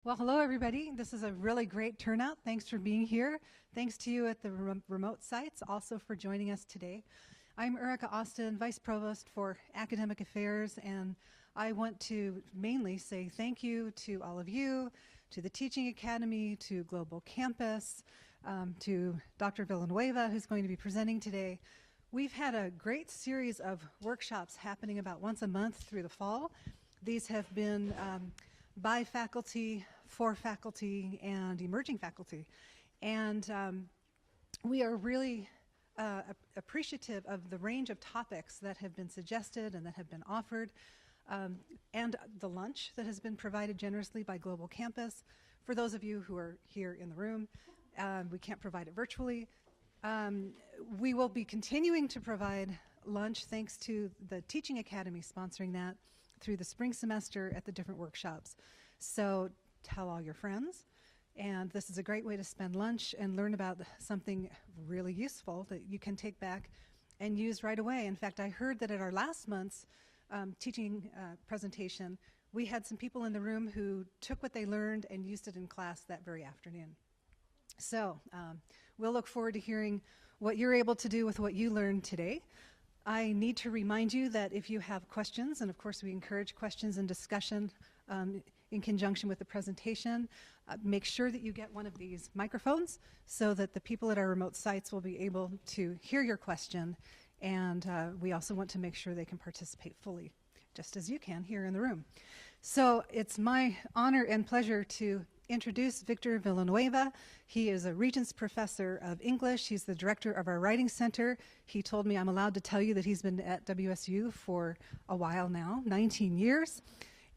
Well, hello, everybody. This is a really great turnout. Thanks for being here. Thanks to you at the remote sites also for joining us today. I'm Erica Austin, Vice Provost for Academic Affairs, and I want to mainly say thank you to all of you, to the Teaching Academy, to Global Campus, to Dr. Villanueva, who's going to be presenting today. We've had a great series of workshops happening about once a month through the fall. These have been by faculty, for faculty, and emerging faculty. And we are really appreciative of the range of topics that have been suggested and that have been offered, and the lunch that has been provided generously by Global Campus. For those of you who are here in the room, we can't provide it virtually. We will be continuing to provide lunch thanks to the Teaching Academy sponsoring that through the spring semester at the different workshops. So tell all your friends, and this is a great way to spend lunch and learn about something really useful that you can take back and use right away. In fact, I heard that at our last month's teaching presentation, we had some people in the room who took what they learned and used it in class that very afternoon. So we'll look forward to hearing what you're able to do with what you learned today. I need to remind you that if you have questions, and of course we encourage questions and discussion in conjunction with the presentation, make sure that you get one of these microphones so that the people at our remote sites will be able to hear your question, and we also want to make sure they can participate fully, just as you can here in the room. So it's my honor and pleasure to introduce Victor Villanueva. He is a Regents professor of English. He's the director of our writing center. He told me I'm allowed to tell you that he's been at WSU for a while now, 19 years.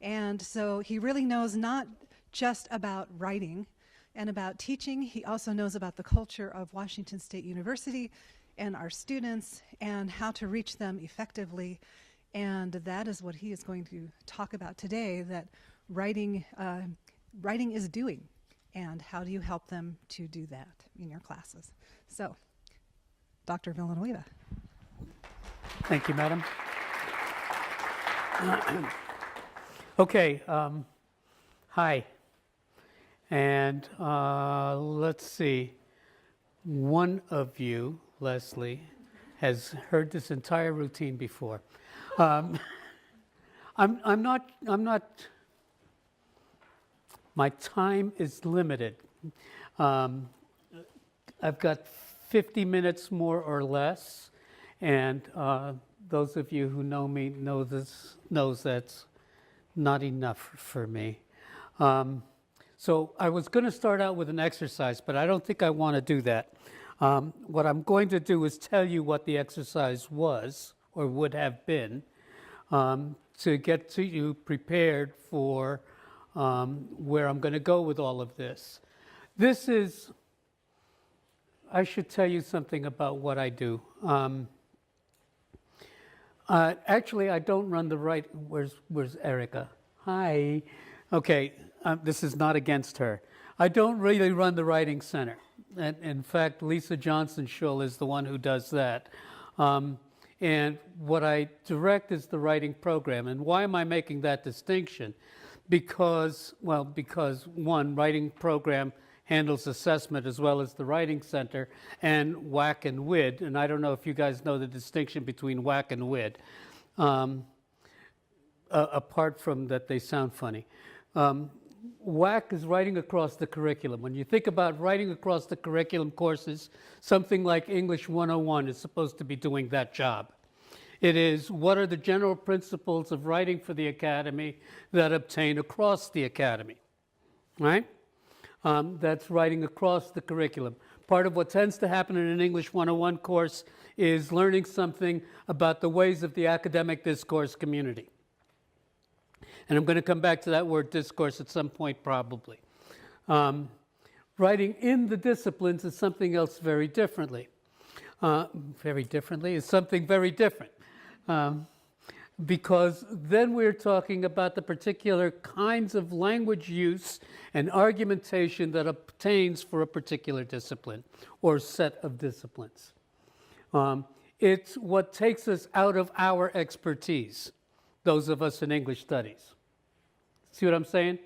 And so he really knows not just about writing and about teaching, he also knows about the culture of Washington State University and our students and how to reach them effectively. And that is what he is going to talk about today, that writing is doing, and how do you help them to do that in your classes. So, Dr. Villanueva. Thank you, Madam. Okay, hi. And let's see. One of you, Leslie, has heard this entire routine before. I'm not. My time is limited. I've got 50 minutes more or less, and those of you who know me knows that's not enough for me. So I was going to start out with an exercise, but I don't think I want to do that. What I'm going to do is tell you what the exercise was or would have been to get to you prepared for where I'm going to go with all of this. This is, I should tell you something about what I do. Actually, I don't run the right, where's Erica? Hi. Okay, this is not against her. I don't really run the writing center. And in fact, Lisa Johnson-Schull is the one who does that. And what I direct is the writing program. And why am I making that distinction? Because one, writing program handles assessment as well as the writing center, and WAC and WID. And I don't know if you guys know the distinction between WAC and WID, apart from that they sound funny. WAC is writing across the curriculum. When you think about writing across the curriculum courses, something like English 101 is supposed to be doing that job. It is, what are the general principles of writing for the academy that obtain across the academy, right? That's writing across the curriculum. Part of what tends to happen in an English 101 course is learning something about the ways of the academic discourse community. And I'm going to come back to that word discourse at some point probably. Writing in the disciplines is something else very differently. Is something very different. Because then we're talking about the particular kinds of language use and argumentation that obtains for a particular discipline or set of disciplines. It's what takes us out of our expertise, those of us in English studies. See what I'm saying?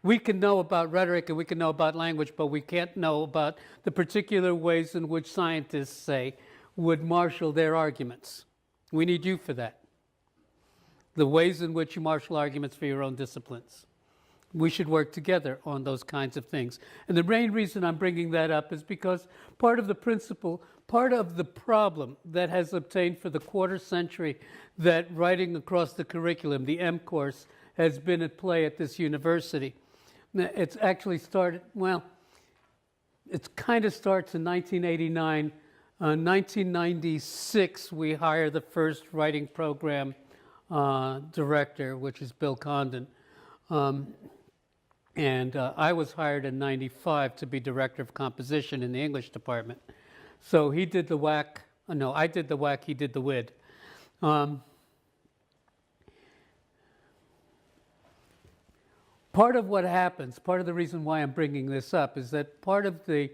we can know about rhetoric and we can know about language, but we can't know about the particular ways in which scientists, say, would marshal their arguments. We need you for that. The ways in which you marshal arguments for your own disciplines. We should work together on those kinds of things. And the main reason I'm bringing that up is because part of the principle, part of the problem that has obtained for the quarter century that writing across the curriculum, the M course, has been at play at this university. It's actually started, well, it kind of starts in 1989. 1996, we hire the first writing program director, which is Bill Condon. And I was hired in 95 to be director of composition in the English department. So he did the whack, no, I did the whack, he did the WID. Part of what happens, part of the reason why I'm bringing this up is that part of the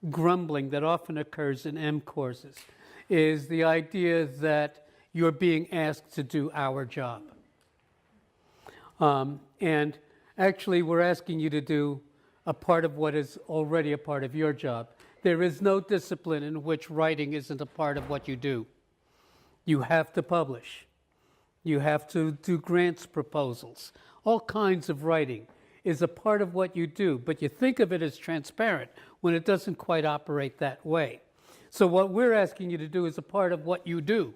grumbling that often occurs in M courses is the idea that you're being asked to do our job. And actually, we're asking you to do a part of what is already a part of your job. There is no discipline in which writing isn't a part of what you do. You have to publish. You have to do grants proposals. All kinds of writing is a part of what you do, but you think of it as transparent when it doesn't quite operate that way. So what we're asking you to do is a part of what you do,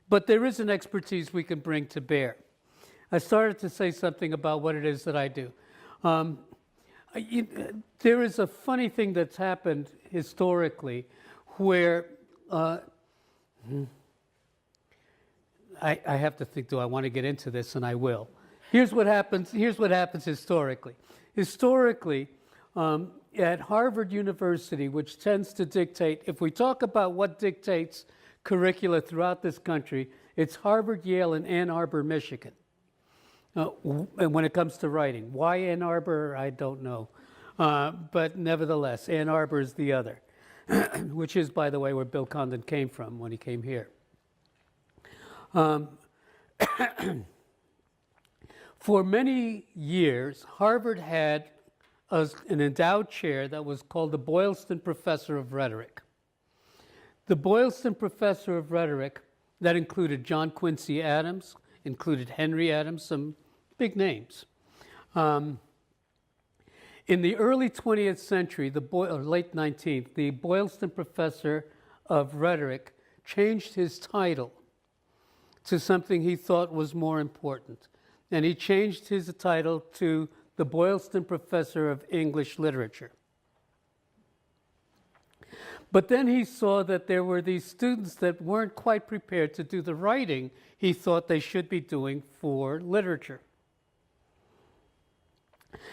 but there is an expertise we can bring to bear. I started to say something about what it is that I do. There is a funny thing that's happened historically where I have to think, do I want to get into this? And I will. Here's what happens historically. Historically, at Harvard University, which tends to dictate, if we talk about what dictates curricula throughout this country, it's Harvard, Yale, and Ann Arbor, Michigan. And when it comes to writing. Why Ann Arbor, I don't know. But nevertheless, Ann Arbor is the other, which is, by the way, where Bill Condon came from when he came here. For many years, Harvard had an endowed chair that was called the Boylston Professor of Rhetoric. The Boylston Professor of Rhetoric, that included John Quincy Adams, included Henry Adams, some big names. In the early 20th century, or late 19th, the Boylston Professor of Rhetoric changed his title to something he thought was more important. And he changed his title to the Boylston Professor of English Literature. But then he saw that there were these students that weren't quite prepared to do the writing he thought they should be doing for literature.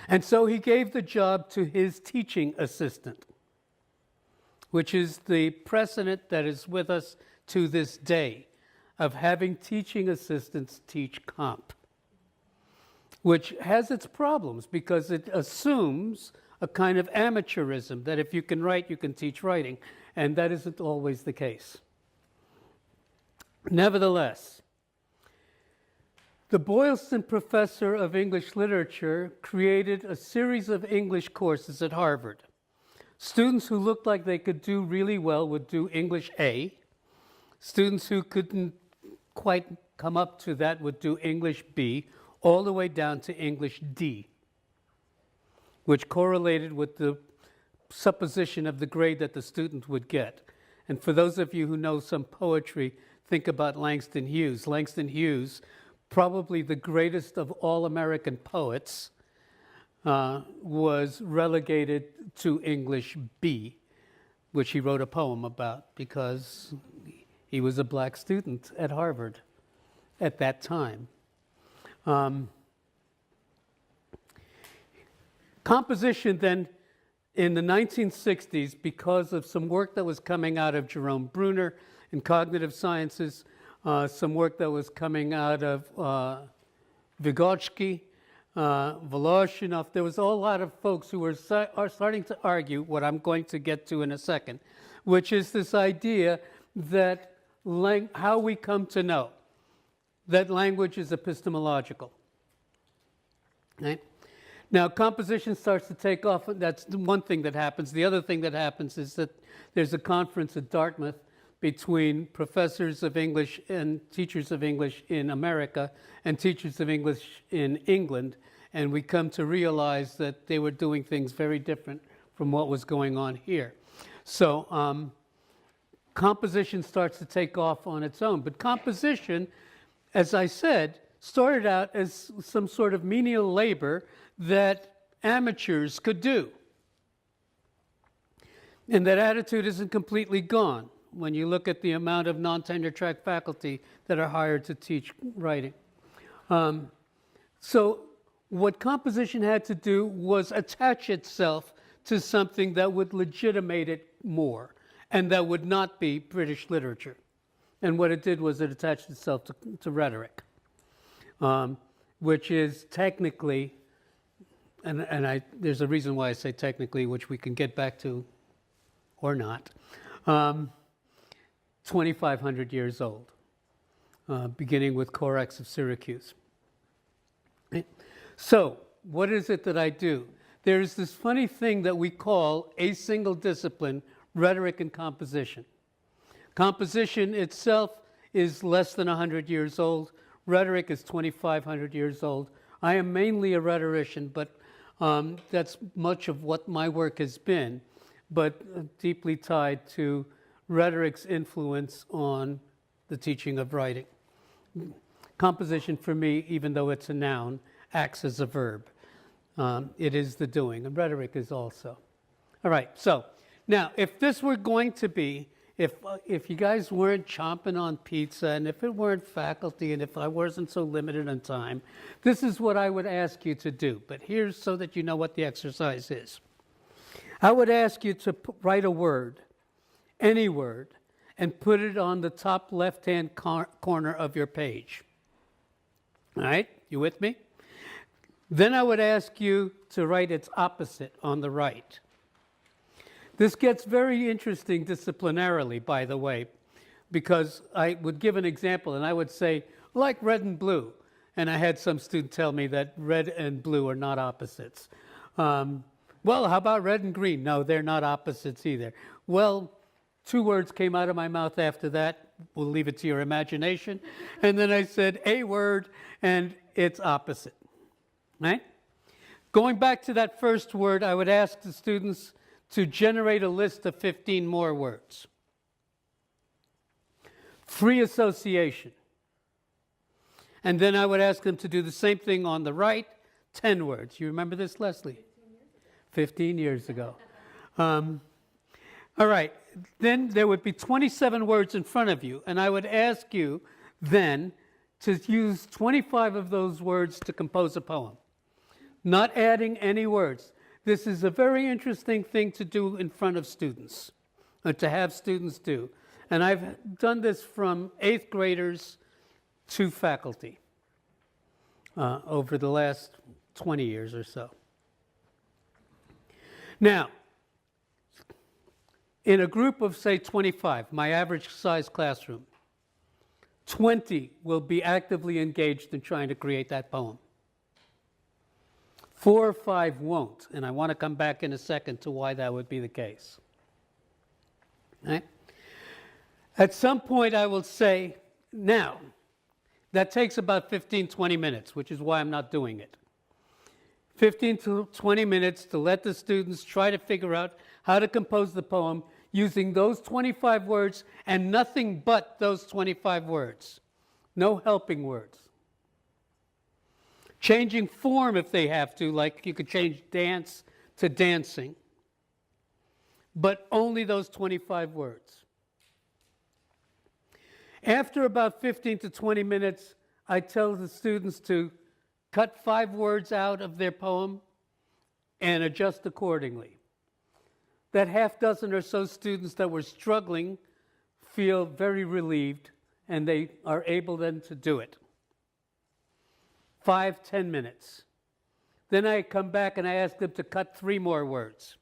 And so he gave the job to his teaching assistant, which is the precedent that is with us to this day of having teaching assistants teach comp, which has its problems because it assumes a kind of amateurism that if you can write, you can teach writing, and that isn't always the case. Nevertheless, the Boylston Professor of English Literature created a series of English courses at Harvard. Students who looked like they could do really well would do English A. Students who couldn't quite come up to that would do English B, all the way down to English D, which correlated with the supposition of the grade that the student would get. And for those of you who know some poetry, think about Langston Hughes. Langston Hughes, probably the greatest of all American poets, was relegated to English B, which he wrote a poem about because he was a black student at Harvard at that time. Composition then, in the 1960s, because of some work that was coming out of Jerome Bruner in cognitive sciences, some work that was coming out of Vygotsky, Voloshinov, there was a lot of folks who are starting to argue what I'm going to get to in a second, which is this idea that how we come to know that language is epistemological. Right? Now, composition starts to take off. That's the one thing that happens. The other thing that happens is that there's a conference at Dartmouth between professors of English and teachers of English in America and teachers of English in England, and we come to realize that they were doing things very different from what was going on here. So composition starts to take off on its own. But composition, as I said, started out as some sort of menial labor that amateurs could do. And that attitude isn't completely gone when you look at the amount of non-tenure track faculty that are hired to teach writing. So what composition had to do was attach itself to something that would legitimate it more and that would not be British literature. And what it did was it attached itself to rhetoric, which is technically, and there's a reason why I say technically, which we can get back to or not, 2,500 years old, beginning with Corax of Syracuse. So what is it that I do? There's this funny thing that we call a single discipline, rhetoric and composition. Composition itself is less than 100 years old. Rhetoric is 2,500 years old. I am mainly a rhetorician, but that's much of what my work has been, but deeply tied to rhetoric's influence on the teaching of writing. Composition for me, even though it's a noun, acts as a verb. It is the doing, and rhetoric is also. All right, so now if this were going to be, if you guys weren't chomping on pizza, and if it weren't faculty, and if I wasn't so limited on time, this is what I would ask you to do. But here's so that you know what the exercise is. I would ask you to write a word, any word, and put it on the top left-hand corner of your page. All right, you with me? Then I would ask you to write its opposite on the right. This gets very interesting disciplinarily, by the way, because I would give an example and I would say, like red and blue. And I had some student tell me that red and blue are not opposites. Well, how about red and green? No, they're not opposites either. Well, two words came out of my mouth after that. We'll leave it to your imagination. And then I said a word and its opposite. Right? Going back to that first word, I would ask the students to generate a list of 15 more words. Free association. And then I would ask them to do the same thing on the right, 10 words. You remember this, Leslie? 15 years ago. All right. Then there would be 27 words in front of you, and I would ask you then to use 25 of those words to compose a poem. Not adding any words. This is a very interesting thing to do in front of students, or to have students do. And I've done this from 8th graders to faculty over the last 20 years or so. Now, in a group of, say, 25, my average size classroom, 20 will be actively engaged in trying to create that poem. 4 or 5 won't, and I want to come back in a second to why that would be the case. Right? At some point I will say, now, that takes about 15, 20 minutes, which is why I'm not doing it. 15 to 20 minutes to let the students try to figure out how to compose the poem using those 25 words and nothing but those 25 words. No helping words. Changing form if they have to, like you could change dance to dancing, but only those 25 words. After about 15 to 20 minutes, I tell the students to cut 5 words out of their poem and adjust accordingly. That half dozen or so students that were struggling feel very relieved, and they are able then to do it. 5, 10 minutes. Then I come back and I ask them to cut 3 more words.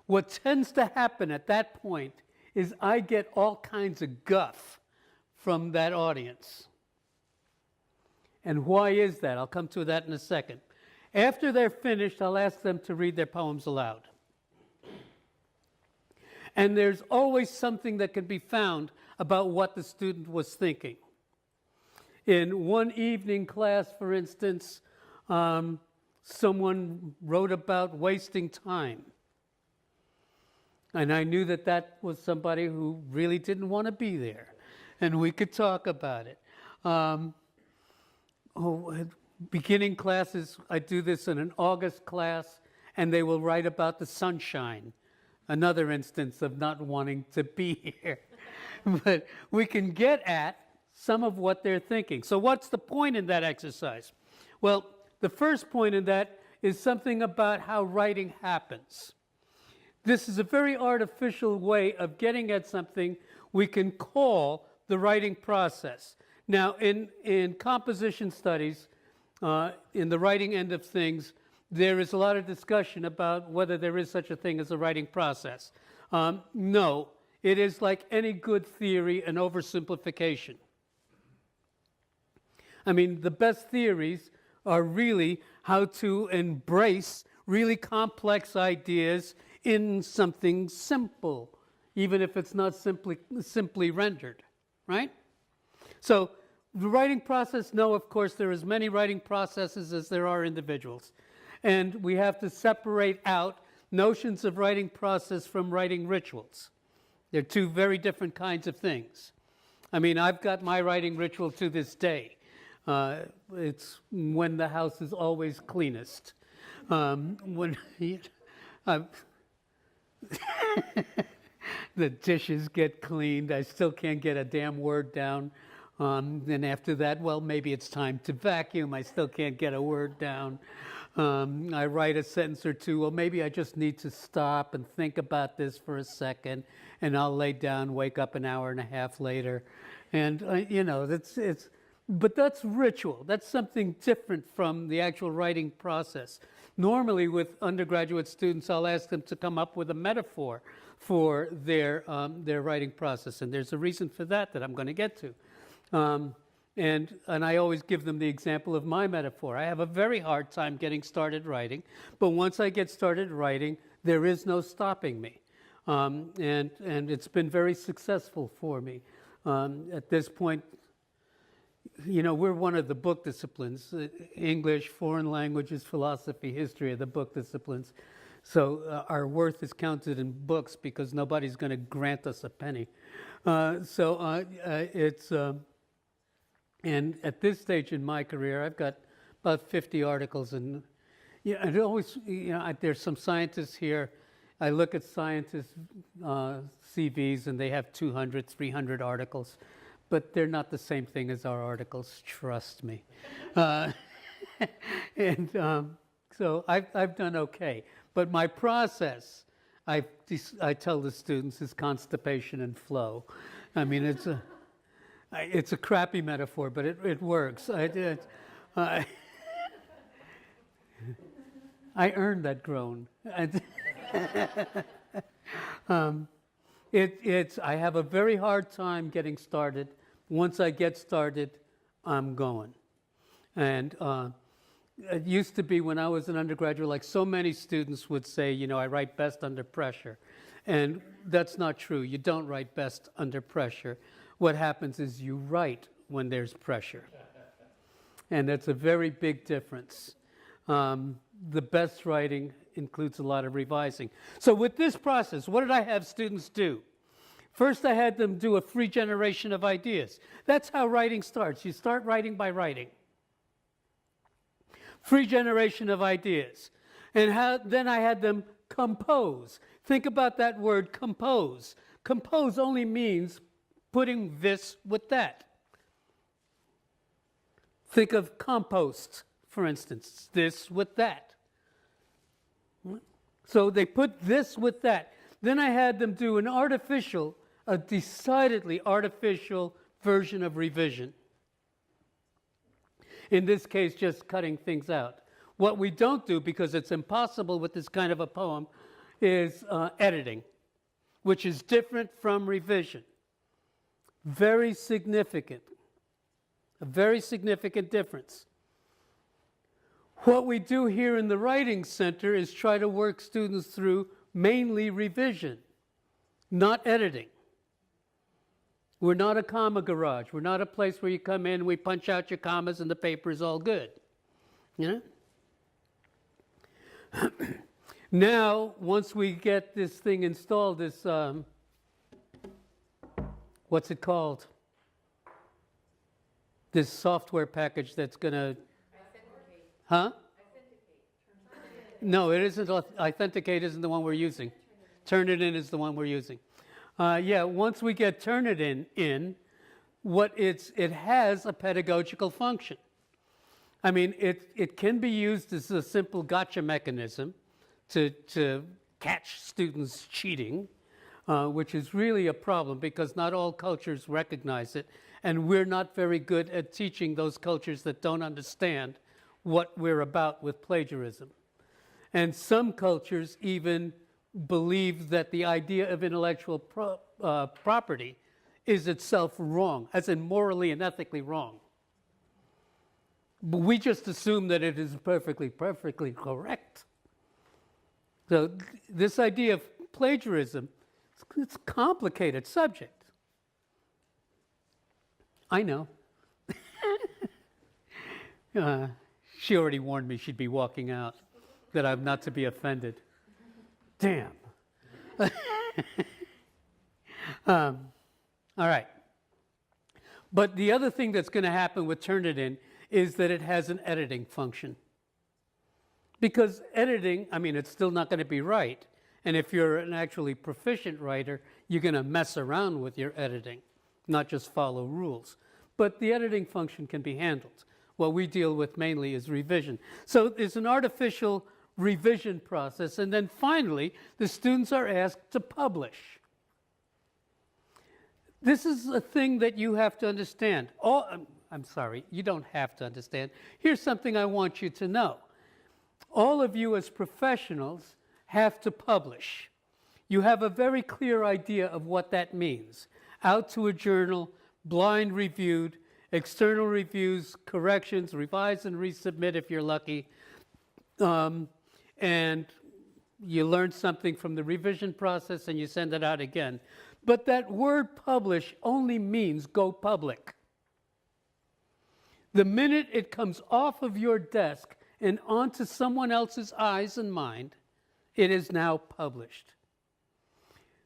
What tends to happen at that point is I get all kinds of guff from that audience. And why is that? I'll come to that in a second. After they're finished, I'll ask them to read their poems aloud. And there's always something that can be found about what the student was thinking. In one evening class, for instance, someone wrote about wasting time. And I knew that that was somebody who really didn't want to be there. And we could talk about it. Beginning classes, I do this in an August class, and they will write about the sunshine. Another instance of not wanting to be here. But we can get at some of what they're thinking. So what's the point in that exercise? Well, the first point in that is something about how writing happens. This is a very artificial way of getting at something we can call the writing process. Now, in composition studies, in the writing end of things, there is a lot of discussion about whether there is such a thing as a writing process. No, it is like any good theory, an oversimplification. I mean, the best theories are really how to embrace really complex ideas in something simple, even if it's not simply rendered, right? So the writing process, no, of course, there are as many writing processes as there are individuals. And we have to separate out notions of writing process from writing rituals. They're two very different kinds of things. I mean, I've got my writing ritual to this day. It's when the house is always cleanest. When the dishes get cleaned, I still can't get a damn word down. Then after that, well, maybe it's time to vacuum. I still can't get a word down. I write a sentence or two. Well, maybe I just need to stop and think about this for a second, and I'll lay down, wake up an hour and a half later. And, but that's ritual. That's something different from the actual writing process. Normally with undergraduate students, I'll ask them to come up with a metaphor for their writing process. And there's a reason for that I'm going to get to. And I always give them the example of my metaphor. I have a very hard time getting started writing, but once I get started writing, there is no stopping me. And it's been very successful for me. At this point, we're one of the book disciplines, English, foreign languages, philosophy, history are the book disciplines. So our worth is counted in books because nobody's going to grant us a penny. And at this stage in my career, I've got about 50 articles. And it always, there's some scientists here. I look at scientists' CVs, and they have 200, 300 articles. But they're not the same thing as our articles, trust me. So I've done okay. But my process, I tell the students, is constipation and flow. I mean, it's a crappy metaphor, but it works. I earned that groan. I have a very hard time getting started. Once I get started, I'm going. And it used to be when I was an undergraduate, like so many students would say, I write best under pressure. And that's not true. You don't write best under pressure. What happens is you write when there's pressure. And that's a very big difference. The best writing includes a lot of revising. So with this process, what did I have students do? First, I had them do a free generation of ideas. That's how writing starts. You start writing by writing. Free generation of ideas. And then I had them compose. Think about that word, compose. Compose only means putting this with that. Think of compost, for instance, this with that. So they put this with that. Then I had them do a decidedly artificial version of revision. In this case, just cutting things out. What we don't do, because it's impossible with this kind of a poem, is editing, which is different from revision. Very significant. A very significant difference. What we do here in the Writing Center is try to work students through mainly revision, not editing. We're not a comma garage. We're not a place where you come in, we punch out your commas, and the paper is all good. You know? Now, once we get this thing installed, this, what's it called? This software package that's going to... Huh? No, it isn't. Authenticate isn't the one we're using. Turnitin is the one we're using. Yeah, once we get Turnitin in, it has a pedagogical function. I mean, it can be used as a simple gotcha mechanism to catch students cheating, which is really a problem because not all cultures recognize it, and we're not very good at teaching those cultures that don't understand what we're about with plagiarism. And some cultures even believe that the idea of intellectual property is itself wrong, as in morally and ethically wrong. But we just assume that it is perfectly correct. So this idea of plagiarism, it's a complicated subject. I know. She already warned me she'd be walking out, that I'm not to be offended. Damn. All right. But the other thing that's going to happen with Turnitin is that it has an editing function. Because editing, I mean, it's still not going to be right. And if you're an actually proficient writer, you're going to mess around with your editing, not just follow rules. But the editing function can be handled. What we deal with mainly is revision. So it's an artificial revision process. And then finally, the students are asked to publish. This is a thing that you have to understand. I'm sorry, you don't have to understand. Here's something I want you to know. All of you as professionals have to publish. You have a very clear idea of what that means. Out to a journal, blind reviewed, external reviews, corrections, revise and resubmit if you're lucky. And you learn something from the revision process and you send it out again. But that word publish only means go public. The minute it comes off of your desk and onto someone else's eyes and mind, it is now published.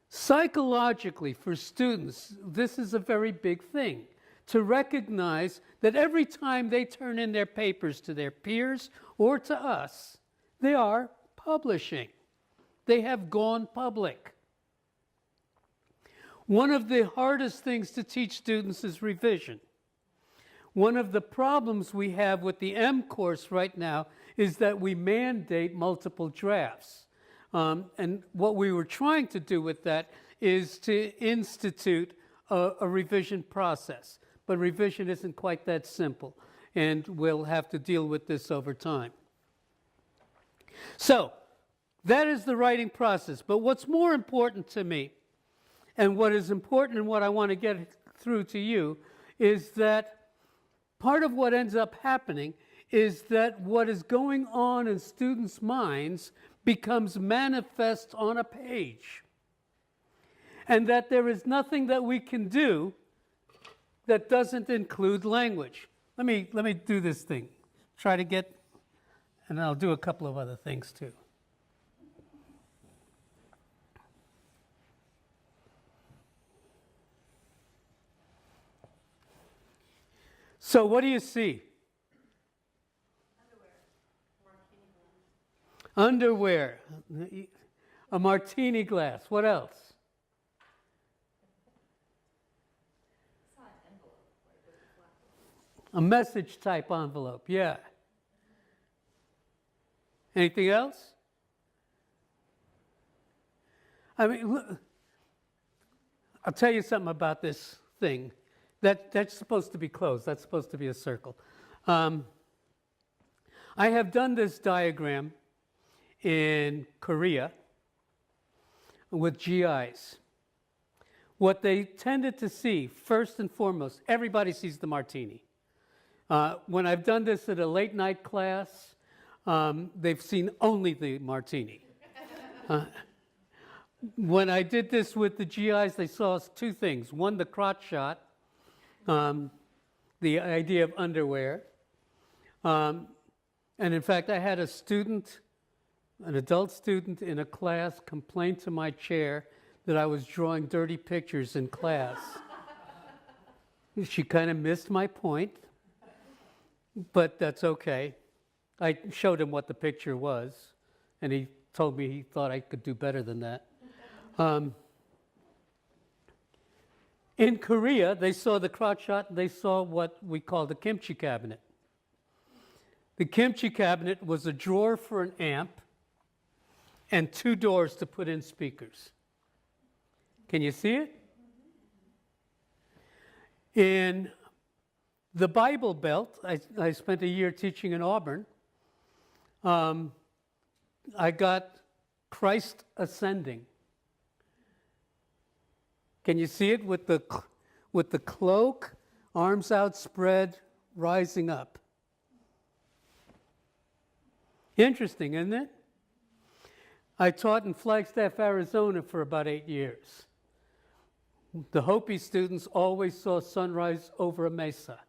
Psychologically, for students, this is a very big thing, to recognize that every time they turn in their papers to their peers or to us, they are publishing. They have gone public. One of the hardest things to teach students is revision. One of the problems we have with the M course right now is that we mandate multiple drafts. And what we were trying to do with that is to institute a revision process. But revision isn't quite that simple, and we'll have to deal with this over time. So, that is the writing process. But what's more important to me, and what is important and what I want to get through to you, is that part of what ends up happening is that what is going on in students' minds becomes manifest on a page. And that there is nothing that we can do that doesn't include language. Let me do this thing. Try to get, and I'll do a couple of other things too. So what do you see? Underwear. A martini glass. What else? A message type envelope, yeah. Anything else? I mean, look, I'll tell you something about this thing. That's supposed to be closed. That's supposed to be a circle. I have done this diagram in Korea with GIs. What they tended to see, first and foremost, everybody sees the martini. When I've done this at a late night class, they've seen only the martini. When I did this with the GIs, they saw two things. One, the crotch shot, the idea of underwear. And in fact, I had a student, an adult student in a class, complain to my chair that I was drawing dirty pictures in class. She kind of missed my point, but that's okay. I showed him what the picture was, and he told me he thought I could do better than that. In Korea, they saw the crotch shot, and they saw what we call the kimchi cabinet. The kimchi cabinet was a drawer for an amp and two doors to put in speakers. Can you see it? In the Bible Belt, I spent a year teaching in Auburn. I got Christ ascending. Can you see it with the cloak, arms outspread, rising up? Interesting, isn't it? I taught in Flagstaff, Arizona for about 8 years. The Hopi students always saw sunrise over a mesa.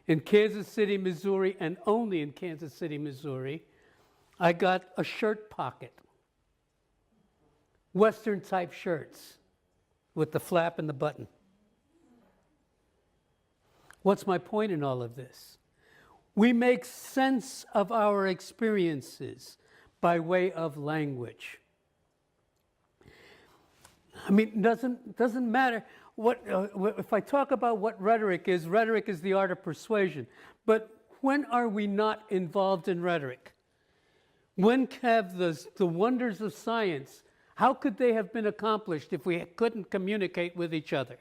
In Kansas City, Missouri, and only in Kansas City, Missouri, I got a shirt pocket. Western type shirts with the flap and the button. What's my point in all of this? We make sense of our experiences by way of language. I mean, doesn't matter what if I talk about what rhetoric is the art of persuasion. But when are we not involved in rhetoric? When have the wonders of science, how could they have been accomplished if we couldn't communicate with each other?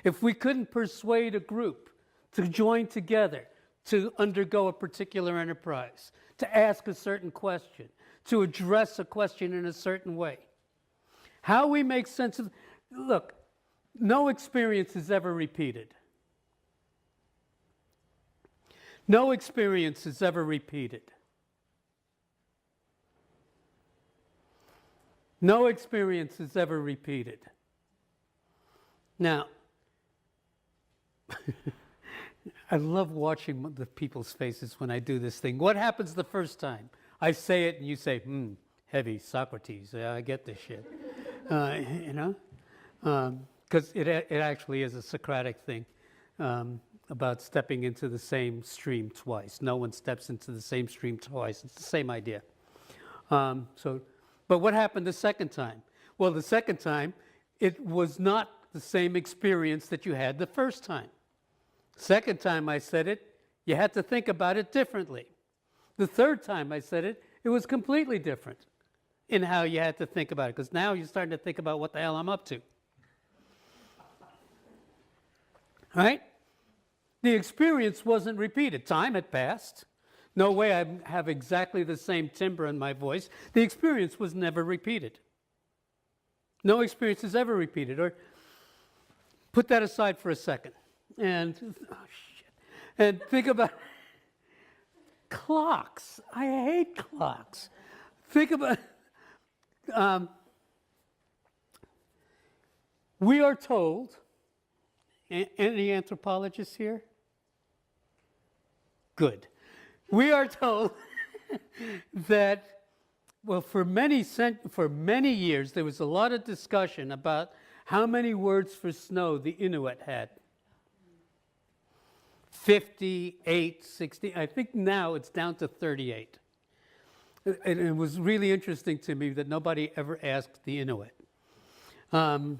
If we couldn't persuade a group to join together to undergo a particular enterprise, to ask a certain question, to address a question in a certain way? How we make sense of... Look, no experience is ever repeated. No experience is ever repeated. No experience is ever repeated. Now, I love watching the people's faces when I do this thing. What happens the first time? I say it and you say, heavy, Socrates. Yeah, I get this shit. Because it actually is a Socratic thing about stepping into the same stream twice. No one steps into the same stream twice. It's the same idea. But what happened the second time? Well, the second time, it was not the same experience that you had the first time. Second time I said it, you had to think about it differently. The third time I said it, it was completely different in how you had to think about it, because now you're starting to think about what the hell I'm up to. Right? The experience wasn't repeated. Time had passed. No way I have exactly the same timbre in my voice. The experience was never repeated. No experience is ever repeated. Or put that aside for a second. And think about clocks. I hate clocks. Think about... we are told... Any anthropologists here? Good. We are told that, well, for many years, there was a lot of discussion about how many words for snow the Inuit had. 58, 60. I think now it's down to 38. And it was really interesting to me that nobody ever asked the Inuit. We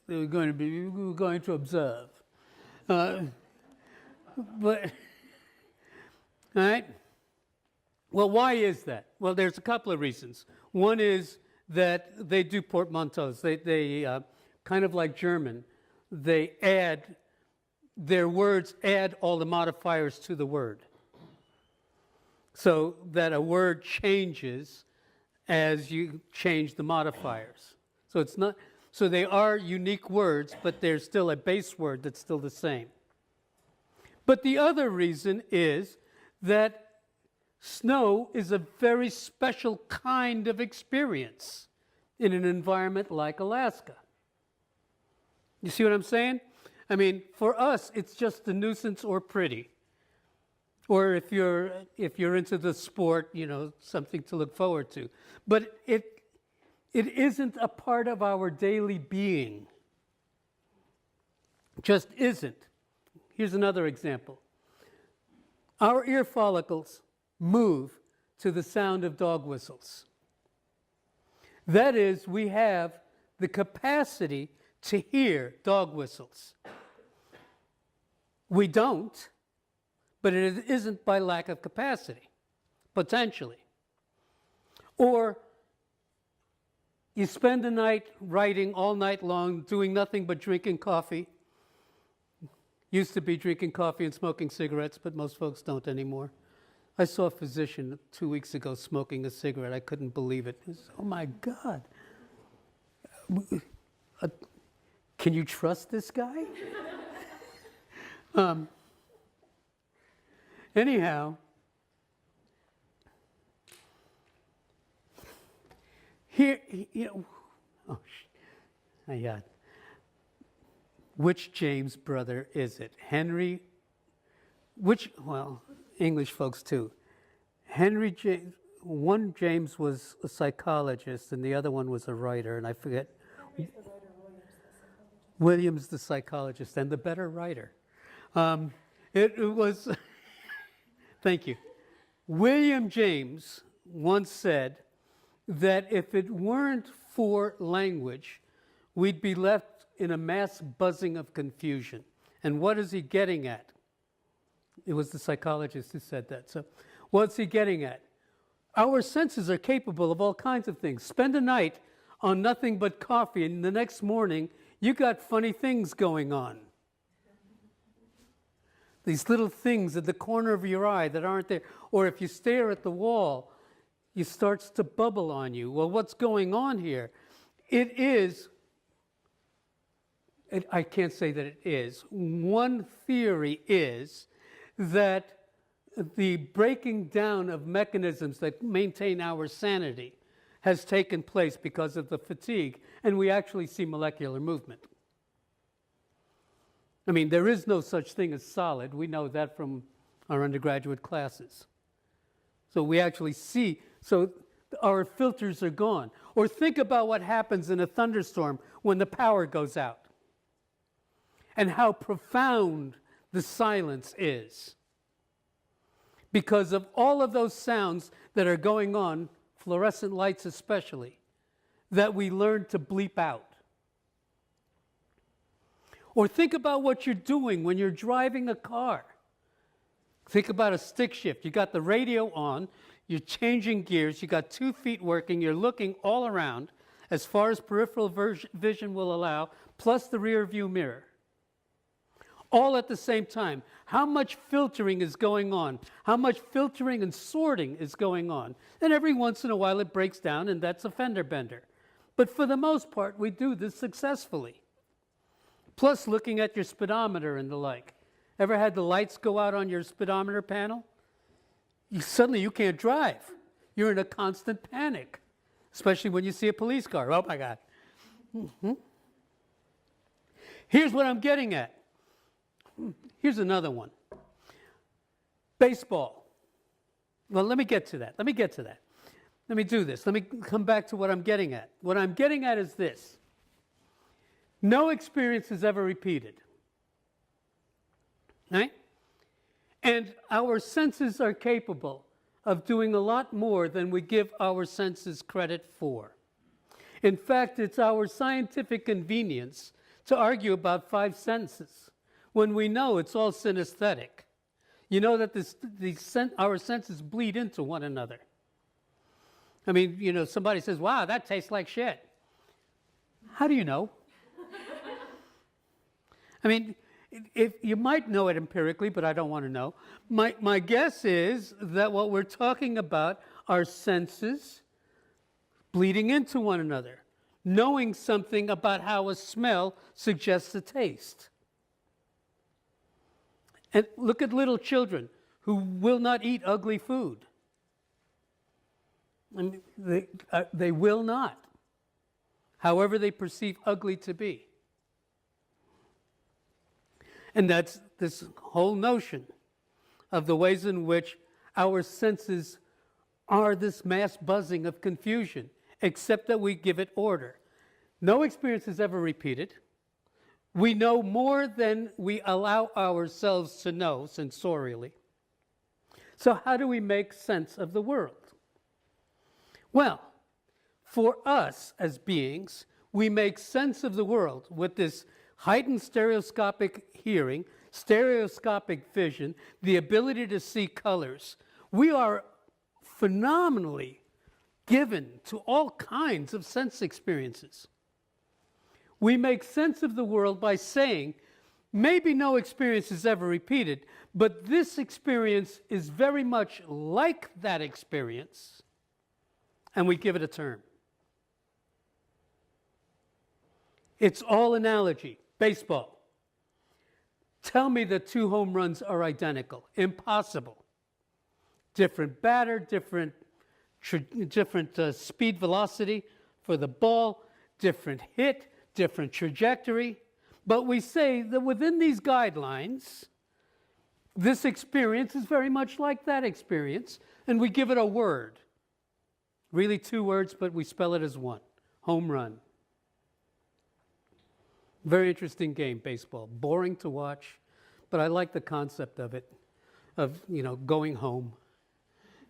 were going to observe. But, all right? Well, why is that? Well, there's a couple of reasons. One is that they do portmanteaus. They kind of like German, they add, their words add all the modifiers to the word. So that a word changes as you change the modifiers. So it's not... So they are unique words, but there's still a base word that's still the same. But the other reason is that snow is a very special kind of experience in an environment like Alaska. You see what I'm saying? I mean, for us, it's just a nuisance or pretty. Or if you're into the sport, something to look forward to. But it isn't a part of our daily being. Just isn't. Here's another example. Our ear follicles move to the sound of dog whistles. That is, we have the capacity to hear dog whistles. We don't, but it isn't by lack of capacity, potentially. Or you spend the night writing all night long, doing nothing but drinking coffee. Used to be drinking coffee and smoking cigarettes, but most folks don't anymore. I saw a physician 2 weeks ago smoking a cigarette. I couldn't believe it. Oh my God. Can you trust this guy? Anyhow, here, which James brother is it? Henry, English folks too. Henry James, one James was a psychologist and the other one was a writer, and I forget. Henry's the writer, William's the psychologist and the better writer. It was, thank you. William James once said that if it weren't for language, we'd be left in a mass buzzing of confusion. And what is he getting at? It was the psychologist who said that. So what's he getting at? Our senses are capable of all kinds of things. Spend a night on nothing but coffee, and the next morning, you got funny things going on. These little things at the corner of your eye that aren't there. Or if you stare at the wall, it starts to bubble on you. Well, what's going on here? It is, I can't say that it is. One theory is that the breaking down of mechanisms that maintain our sanity has taken place because of the fatigue, and we actually see molecular movement. I mean, there is no such thing as solid. We know that from our undergraduate classes. So we actually see, so our filters are gone. Or think about what happens in a thunderstorm when the power goes out and how profound the silence is because of all of those sounds that are going on, fluorescent lights especially, that we learn to bleep out. Or think about what you're doing when you're driving a car. Think about a stick shift. You got the radio on, you're changing gears, you got 2 feet working, you're looking all around as far as peripheral vision will allow, plus the rear view mirror. All at the same time. How much filtering is going on? How much filtering and sorting is going on? And every once in a while it breaks down, and that's a fender bender. But for the most part, we do this successfully. Plus looking at your speedometer and the like. Ever had the lights go out on your speedometer panel? Suddenly you can't drive. You're in a constant panic, especially when you see a police car. Oh my God. Mm-hmm. Here's what I'm getting at. Here's another one. Baseball. Well, let me get to that. Let me do this. Let me come back to what I'm getting at. What I'm getting at is this. No experience is ever repeated. Right? And our senses are capable of doing a lot more than we give our senses credit for. In fact, it's our scientific convenience to argue about 5 senses when we know it's all synesthetic. You know that our senses bleed into one another. I mean, somebody says, wow, that tastes like shit. How do you know? I mean, if you might know it empirically, but I don't want to know. My guess is that what we're talking about are senses bleeding into one another, knowing something about how a smell suggests a taste. And look at little children who will not eat ugly food. And they will not, however they perceive ugly to be. And that's this whole notion of the ways in which our senses are this mass buzzing of confusion, except that we give it order. No experience is ever repeated. We know more than we allow ourselves to know sensorially. So how do we make sense of the world? Well, for us as beings, we make sense of the world with this heightened stereoscopic hearing, stereoscopic vision, the ability to see colors. We are phenomenally given to all kinds of sense experiences. We make sense of the world by saying, maybe no experience is ever repeated, but this experience is very much like that experience, and we give it a term. It's all analogy. Baseball. Tell me that 2 home runs are identical. Impossible. Different batter, different speed velocity for the ball, different hit, different trajectory. But we say that within these guidelines, this experience is very much like that experience, and we give it a word. Really 2 words, but we spell it as one. Home run. Very interesting game, baseball. Boring to watch, but I like the concept of it, of, going home.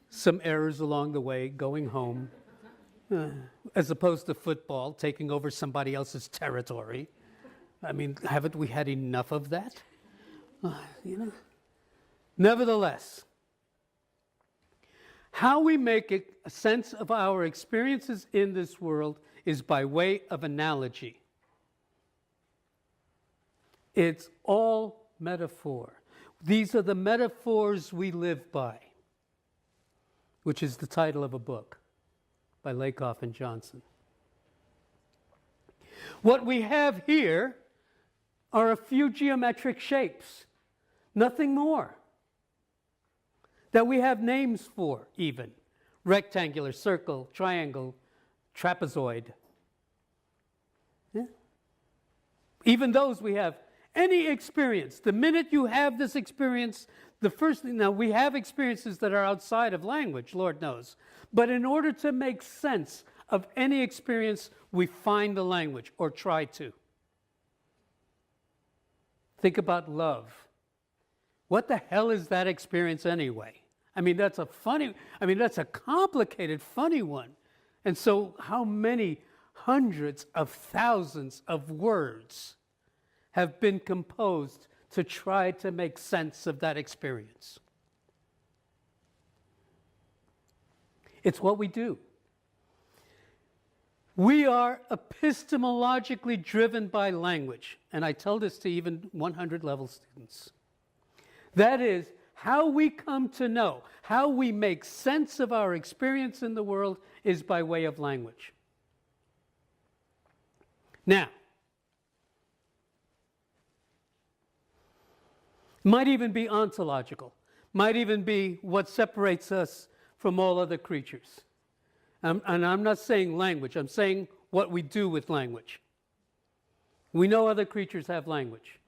Some errors along the way, going home, as opposed to football, taking over somebody else's territory. I mean, haven't we had enough of that? Nevertheless, how we make a sense of our experiences in this world is by way of analogy. It's all metaphor. These are the metaphors we live by, which is the title of a book by Lakoff and Johnson. What we have here are a few geometric shapes, nothing more, that we have names for even. Rectangular, circle, triangle, trapezoid. Yeah? Even those we have. Any experience, the minute you have this experience, the first thing, now we have experiences that are outside of language, Lord knows. But in order to make sense of any experience, we find the language, or try to. Think about love. What the hell is that experience anyway? That's a complicated, funny one. And so how many hundreds of thousands of words have been composed to try to make sense of that experience? It's what we do. We are epistemologically driven by language, and I tell this to even 100-level students. That is, how we come to know, how we make sense of our experience in the world is by way of language. Now, might even be ontological, might even be what separates us from all other creatures. And I'm not saying language, I'm saying what we do with language. We know other creatures have language.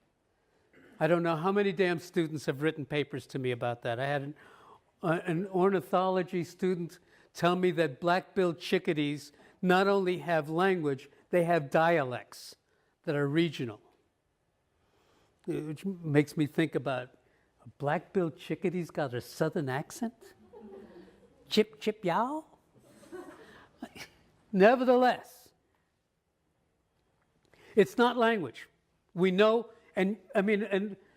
I don't know how many damn students have written papers to me about that. I had an ornithology student tell me that black-billed chickadees not only have language, they have dialects that are regional. Which makes me think about, a black-billed chickadee's got a southern accent? Chip, chip, yow? Nevertheless, it's not language. We know, and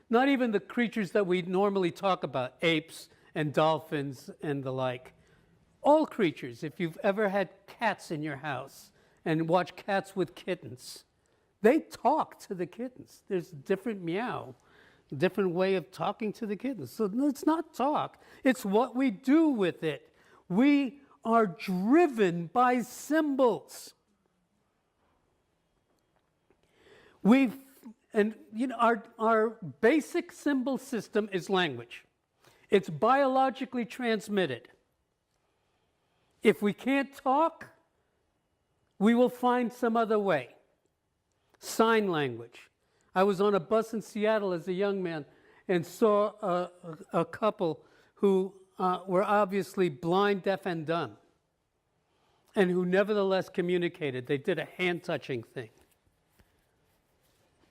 not even the creatures that we normally talk about, apes and dolphins and the like. All creatures, if you've ever had cats in your house and watched cats with kittens, they talk to the kittens. There's a different meow, a different way of talking to the kittens. So it's not talk, it's what we do with it. We are driven by symbols. Our basic symbol system is language. It's biologically transmitted. If we can't talk, we will find some other way. Sign language. I was on a bus in Seattle as a young man and saw a couple who were obviously blind, deaf, and dumb, and who nevertheless communicated. They did a hand-touching thing.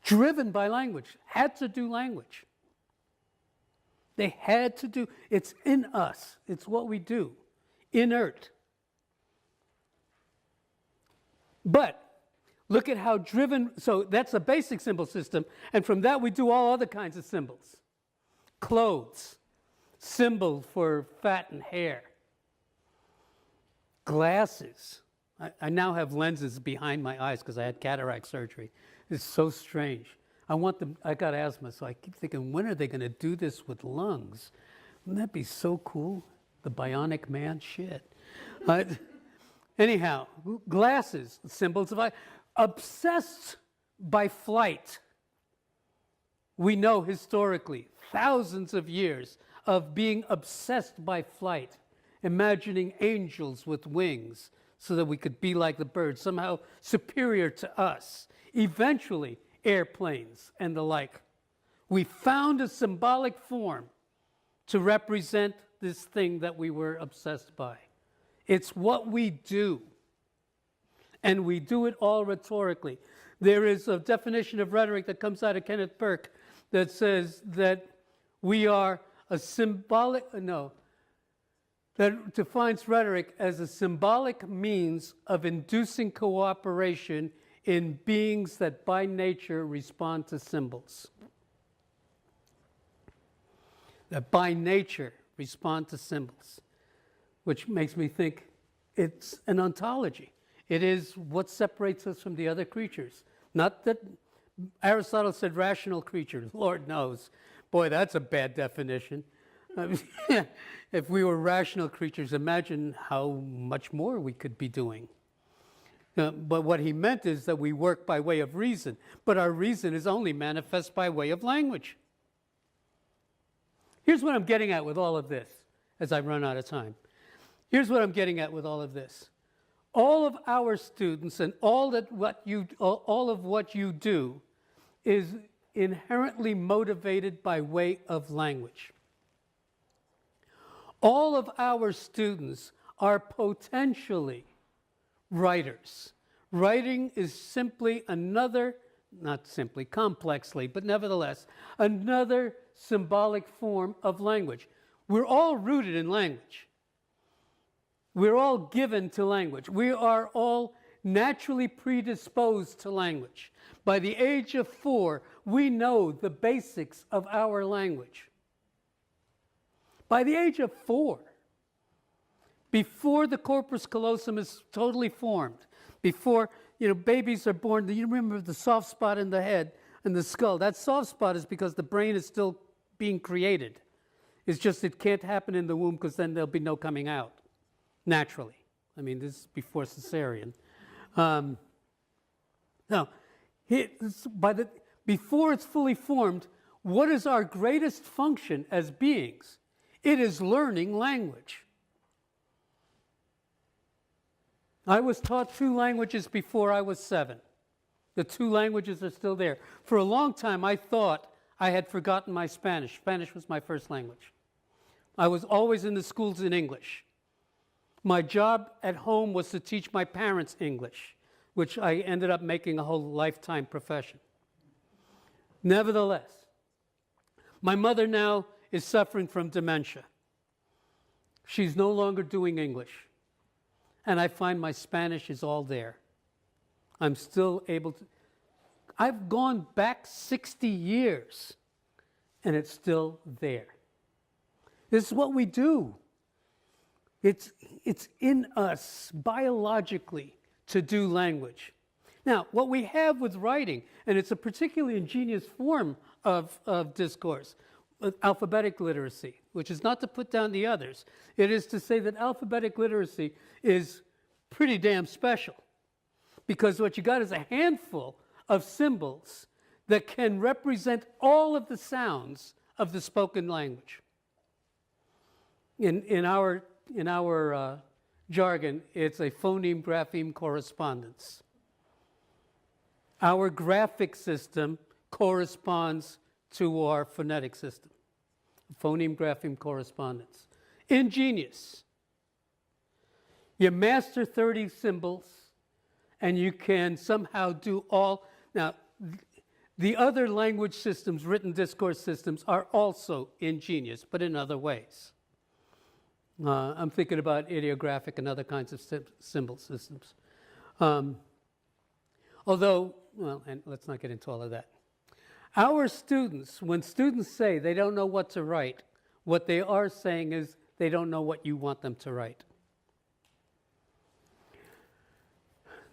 Driven by language, had to do language. They had to do, it's in us. It's what we do, inert. But look at how driven, so that's a basic symbol system, and from that we do all other kinds of symbols. Clothes, symbol for fat and hair. Glasses. I now have lenses behind my eyes because I had cataract surgery. It's so strange. I got asthma, so I keep thinking, when are they going to do this with lungs? Wouldn't that be so cool? The bionic man? Shit. Anyhow, glasses, symbols of life. Obsessed by flight. We know historically, thousands of years of being obsessed by flight, imagining angels with wings so that we could be like the birds, somehow superior to us. Eventually, airplanes and the like. We found a symbolic form to represent this thing that we were obsessed by. It's what we do, and we do it all rhetorically. There is a definition of rhetoric that comes out of Kenneth Burke that says that we are a that defines rhetoric as a symbolic means of inducing cooperation in beings that by nature respond to symbols. That by nature respond to symbols, which makes me think it's an ontology. It is what separates us from the other creatures. Not that Aristotle said rational creatures. Lord knows. Boy, that's a bad definition. If we were rational creatures, imagine how much more we could be doing. But what he meant is that we work by way of reason, but our reason is only manifest by way of language. Here's what I'm getting at with all of this, as I run out of time. Here's what I'm getting at with all of this. All of our students and all of what you do is inherently motivated by way of language. All of our students are potentially writers. Writing is simply another, not simply, complexly, but nevertheless, another symbolic form of language. We're all rooted in language. We're all given to language. We are all naturally predisposed to language. By the age of 4, we know the basics of our language. By the age of 4, before the corpus callosum is totally formed, before babies are born, you remember the soft spot in the head and the skull. That soft spot is because the brain is still being created. It's just it can't happen in the womb because then there'll be no coming out naturally. I mean, this is before cesarean. Before it's fully formed, what is our greatest function as beings? It is learning language. I was taught 2 languages before I was 7. The 2 languages are still there. For a long time, I thought I had forgotten my Spanish. Spanish was my first language. I was always in the schools in English. My job at home was to teach my parents English, which I ended up making a whole lifetime profession. Nevertheless, my mother now is suffering from dementia. She's no longer doing English. And I find my Spanish is all there. I'm still able to. I've gone back 60 years, and it's still there. This is what we do. It's in us biologically to do language. Now, what we have with writing, and it's a particularly ingenious form of discourse, alphabetic literacy, which is not to put down the others. It is to say that alphabetic literacy is pretty damn special, because what you got is a handful of symbols that can represent all of the sounds of the spoken language. in our jargon, it's a phoneme-grapheme correspondence. Our graphic system corresponds to our phonetic system. Phoneme-grapheme correspondence. Ingenious. You master 30 symbols, and you can somehow do all. Now, the other language systems, written discourse systems, are also ingenious, but in other ways. I'm thinking about ideographic and other kinds of symbol systems. Although, well, and let's not get into all of that. Our students, when students say they don't know what to write, what they are saying is they don't know what you want them to write.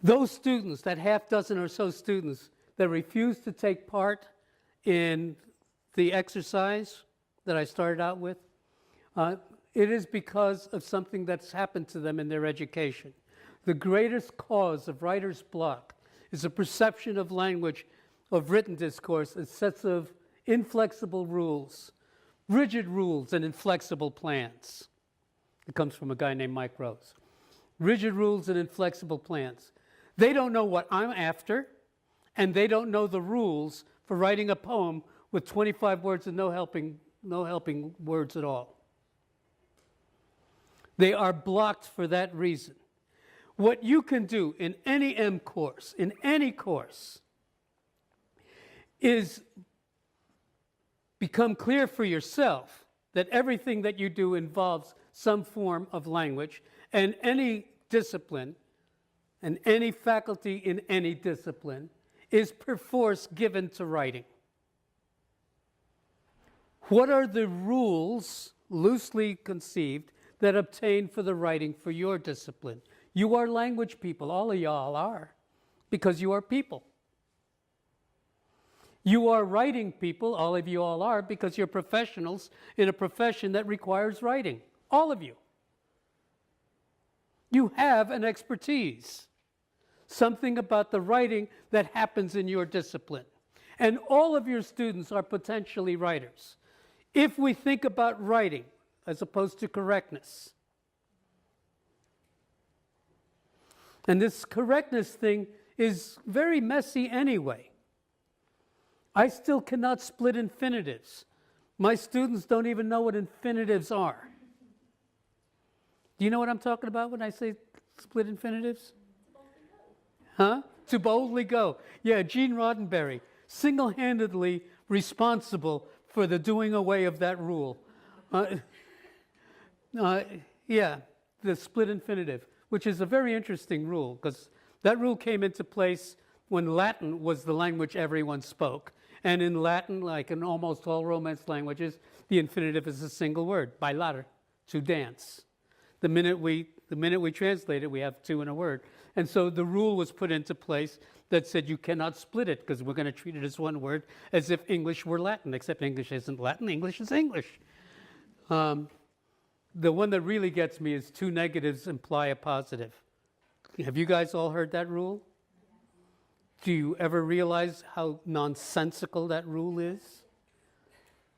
Those students, that half dozen or so students that refuse to take part in the exercise that I started out with, it is because of something that's happened to them in their education. The greatest cause of writer's block is a perception of language, of written discourse, as sets of inflexible rules, rigid rules and inflexible plans. It comes from a guy named Mike Rose. Rigid rules and inflexible plans. They don't know what I'm after, and they don't know the rules for writing a poem with 25 words and no helping words at all. They are blocked for that reason. What you can do in any M course, in any course, is become clear for yourself that everything that you do involves some form of language, and any discipline and any faculty in any discipline is perforce given to writing. What are the rules, loosely conceived, that obtain for the writing for your discipline? You are language people, all of y'all are, because you are people. You are writing people, all of you all are, because you're professionals in a profession that requires writing, all of you. You have an expertise, something about the writing that happens in your discipline. And all of your students are potentially writers. If we think about writing as opposed to correctness, and this correctness thing is very messy anyway. I still cannot split infinitives. My students don't even know what infinitives are. Do you know what I'm talking about when I say split infinitives? Huh? To boldly go. Yeah, Gene Roddenberry, single-handedly responsible for the doing away of that rule. Yeah, the split infinitive, which is a very interesting rule, because that rule came into place when Latin was the language everyone spoke. And in Latin, like in almost all Romance languages, the infinitive is a single word, bailar, to dance. The minute we translate it, we have two in a word. And so the rule was put into place that said you cannot split it, because we're going to treat it as one word, as if English were Latin, except English isn't Latin, English is English. The one that really gets me is two negatives imply a positive. Have you guys all heard that rule? Do you ever realize how nonsensical that rule is?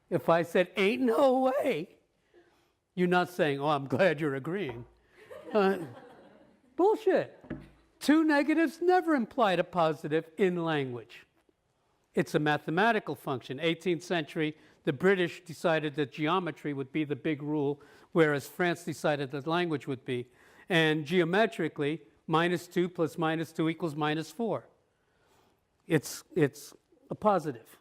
If I said, ain't no way, you're not saying, oh, I'm glad you're agreeing. Bullshit. Two negatives never implied a positive in language. It's a mathematical function. 18th century, the British decided that geometry would be the big rule, whereas France decided that language would be. And geometrically, -2 plus -2 equals -4. It's a positive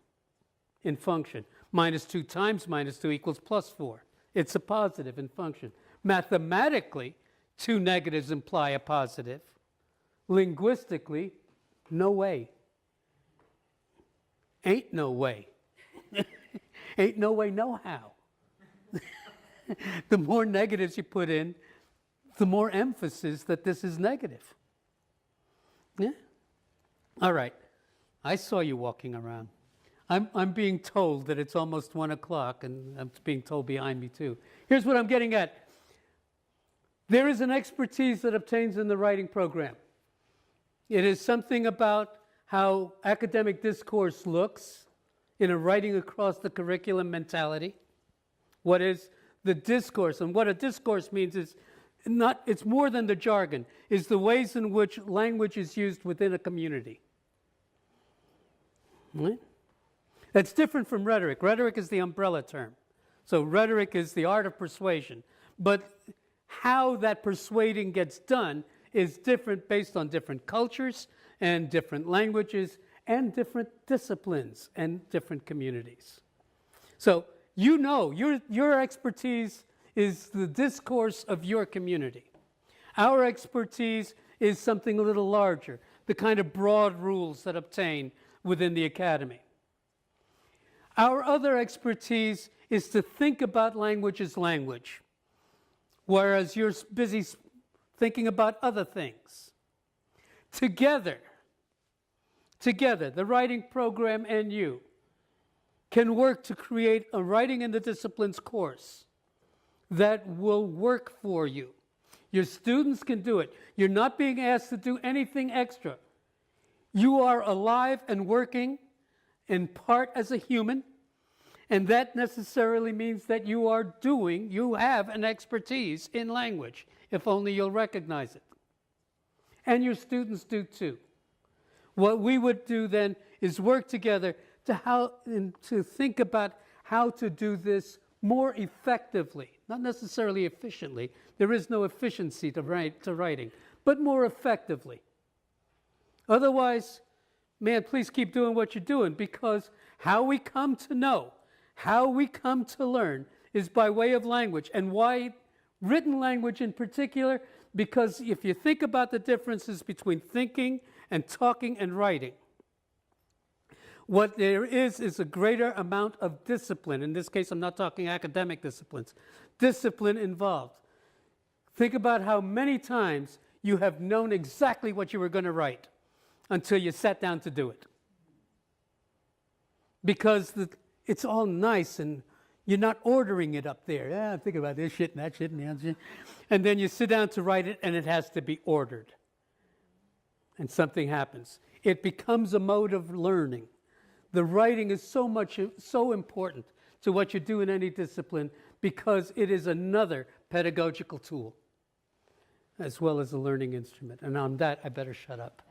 in function. -2 times -2 equals +4. It's a positive in function. Mathematically, two negatives imply a positive. Linguistically, no way. Ain't no way. Ain't no way, no how. The more negatives you put in, the more emphasis that this is negative. Yeah? All right. I saw you walking around. I'm being told that it's almost 1 o'clock, and I'm being told behind me too. Here's what I'm getting at. There is an expertise that obtains in the writing program. It is something about how academic discourse looks in a writing across the curriculum mentality. What is the discourse. And what a discourse means is it's more than the jargon, is the ways in which language is used within a community. Right? That's different from rhetoric. Rhetoric is the umbrella term. So rhetoric is the art of persuasion. But how that persuading gets done is different based on different cultures and different languages and different disciplines and different communities. So you know your expertise is the discourse of your community. Our expertise is something a little larger, the kind of broad rules that obtain within the academy. Our other expertise is to think about language as language, whereas you're busy thinking about other things. Together, the writing program and you can work to create a writing in the disciplines course that will work for you. Your students can do it. You're not being asked to do anything extra. You are alive and working in part as a human, and that necessarily means that you have an expertise in language, if only you'll recognize it. And your students do too. What we would do then is work together to think about how to do this more effectively, not necessarily efficiently. There is no efficiency to writing, but more effectively. Otherwise, man, please keep doing what you're doing, because how we come to know, how we come to learn is by way of language. And why written language in particular? Because if you think about the differences between thinking and talking and writing, what there is a greater amount of discipline. In this case, I'm not talking academic disciplines. Discipline involved. Think about how many times you have known exactly what you were going to write until you sat down to do it. Because it's all nice and you're not ordering it up there. Yeah, I'm thinking about this shit and that shit and the other shit. And then you sit down to write it and it has to be ordered. And something happens. It becomes a mode of learning. The writing is so important to what you do in any discipline, because it is another pedagogical tool as well as a learning instrument. And on that, I better shut up.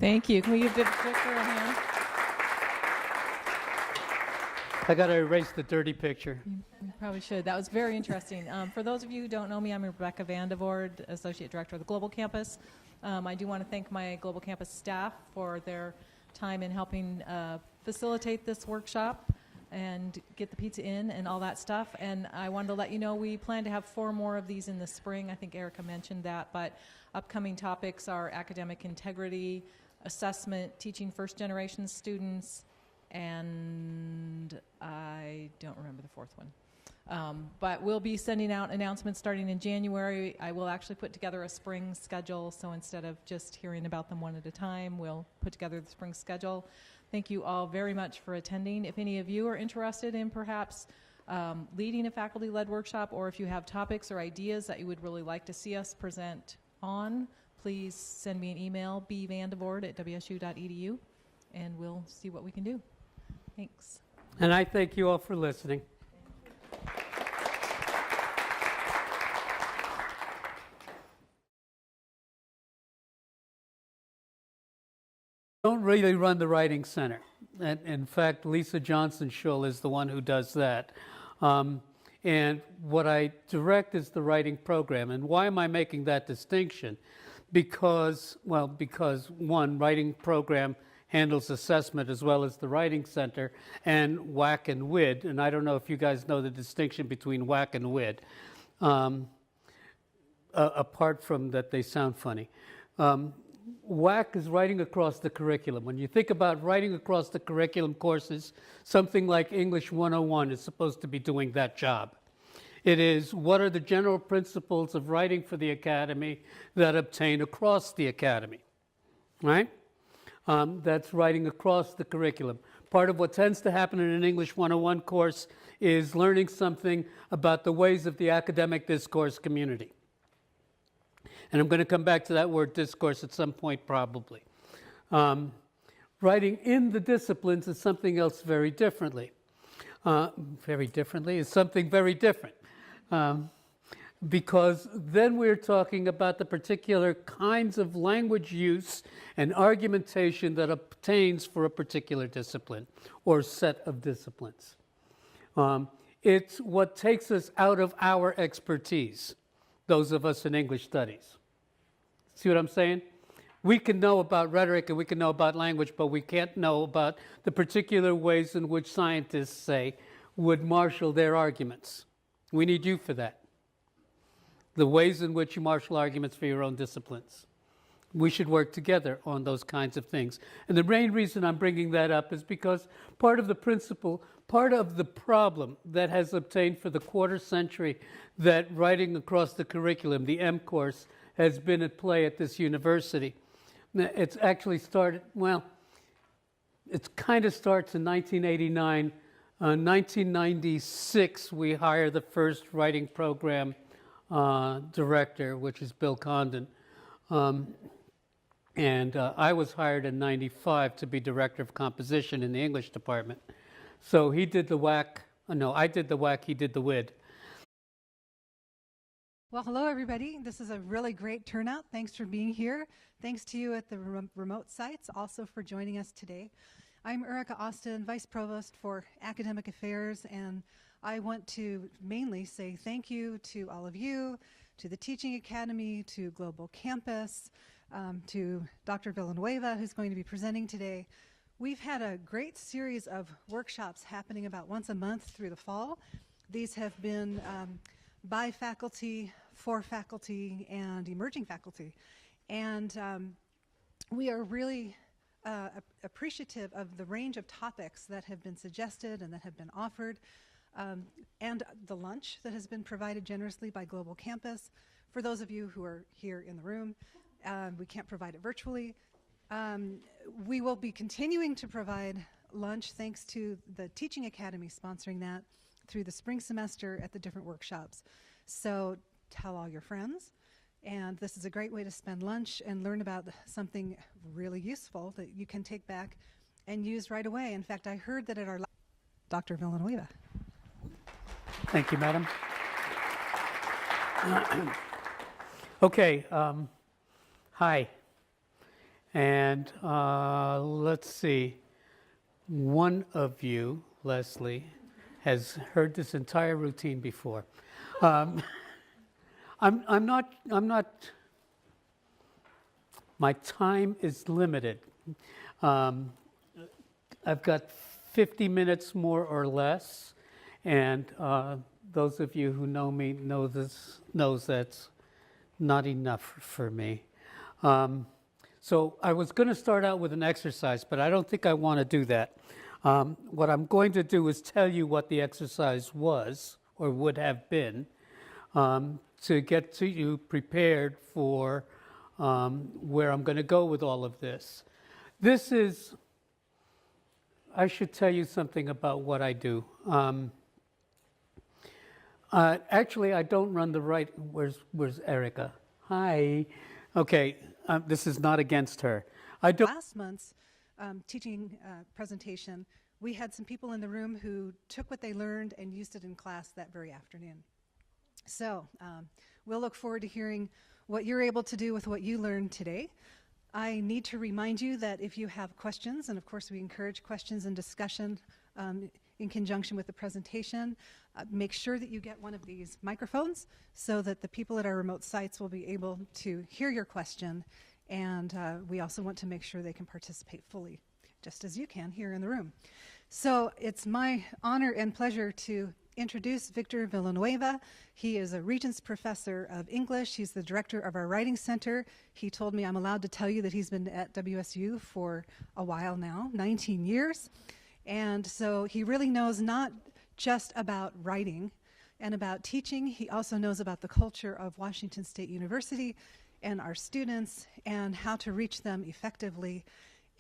Thank you. Can we give Victor a hand? I got to erase the dirty picture. You probably should. That was very interesting. For those of you who don't know me, I'm Rebecca Vandevoort, Associate Director of the Global Campus. I do want to thank my Global Campus staff for their time in helping facilitate this workshop and get the pizza in and all that stuff. And I wanted to let you know we plan to have 4 more of these in the spring. I think Erica mentioned that, but upcoming topics are academic integrity, assessment, teaching first-generation students, and I don't remember the 4th one. But we'll be sending out announcements starting in January. I will actually put together a spring schedule, so instead of just hearing about them one at a time, we'll put together the spring schedule. Thank you all very much for attending. If any of you are interested in perhaps leading a faculty-led workshop, or if you have topics or ideas that you would really like to see us present on, please send me an email, bvandevoort@wsu.edu, and we'll see what we can do. Thanks. And I thank you all for listening. Don't really run the Writing Center. And in fact, Lisa Johnson-Schull is the one who does that. And what I direct is the writing program. And why am I making that distinction? Because one, writing program handles assessment as well as the Writing Center, and WAC and WID. And I don't know if you guys know the distinction between WAC and WID, apart from that they sound funny. WAC is writing across the curriculum. When you think about writing across the curriculum courses, something like English 101 is supposed to be doing that job. It is, what are the general principles of writing for the academy that obtain across the academy, right? That's writing across the curriculum. Part of what tends to happen in an English 101 course is learning something about the ways of the academic discourse community. And I'm going to come back to that word discourse at some point probably. Writing in the disciplines is something else very differently. very differently, is something very different. Because then we're talking about the particular kinds of language use and argumentation that obtains for a particular discipline or set of disciplines. It's what takes us out of our expertise, those of us in English studies. See what I'm saying? We can know about rhetoric and we can know about language, but we can't know about the particular ways in which scientists, say, would marshal their arguments. We need you for that. The ways in which you marshal arguments for your own disciplines. We should work together on those kinds of things. And the main reason I'm bringing that up is because part of the principle, part of the problem that has obtained for the quarter century that writing across the curriculum, the M course, has been at play at this university. It's actually started, well, it kind of starts in 1989. 1996, we hire the first writing program director, which is Bill Condon. And I was hired in 95 to be director of composition in the English department. So he did the whack, I did the whack, he did the WID. Well, hello, everybody. This is a really great turnout. Thanks for being here. Thanks to you at the remote sites also for joining us today. I'm Erica Austin, Vice Provost for Academic Affairs, and I want to mainly say thank you to all of you, to the Teaching Academy, to Global Campus, to Dr. Villanueva, who's going to be presenting today. We've had a great series of workshops happening about once a month through the fall. These have been by faculty, for faculty, and emerging faculty. And we are really appreciative of the range of topics that have been suggested and that have been offered, and the lunch that has been provided generously by Global Campus. For those of you who are here in the room, we can't provide it virtually. We will be continuing to provide lunch thanks to the Teaching Academy sponsoring that through the spring semester at the different workshops. So tell all your friends. And this is a great way to spend lunch and learn about something really useful that you can take back and use right away. In fact, I heard that at our Dr. Villanueva. Thank you, madam. Okay, hi. And let's see. One of you, Leslie, has heard this entire routine before. I'm not, my time is limited. I've got 50 minutes more or less, and those of you who know me knows that's not enough for me. So I was going to start out with an exercise, but I don't think I want to do that. What I'm going to do is tell you what the exercise was or would have been, to get you prepared for where I'm going to go with all of this. This is, I should tell you something about what I do. Actually, I don't run the right, where's Erica? Hi. Okay, this is not against her. Last month's teaching presentation, we had some people in the room who took what they learned and used it in class that very afternoon. So we'll look forward to hearing what you're able to do with what you learned today. I need to remind you that if you have questions, and of course we encourage questions and discussion in conjunction with the presentation, make sure that you get one of these microphones so that the people at our remote sites will be able to hear your question, and we also want to make sure they can participate fully, just as you can here in the room. So it's my honor and pleasure to introduce Victor Villanueva. He is a Regents professor of English. He's the director of our writing center. He told me I'm allowed to tell you that he's been at WSU for a while now, 19 years. And so he really knows not just about writing and about teaching, he also knows about the culture of Washington State University and our students and how to reach them effectively.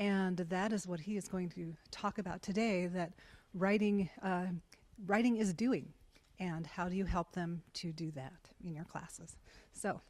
And that is what he is going to talk about today, that writing is doing, and how do you help them to do that in your classes. So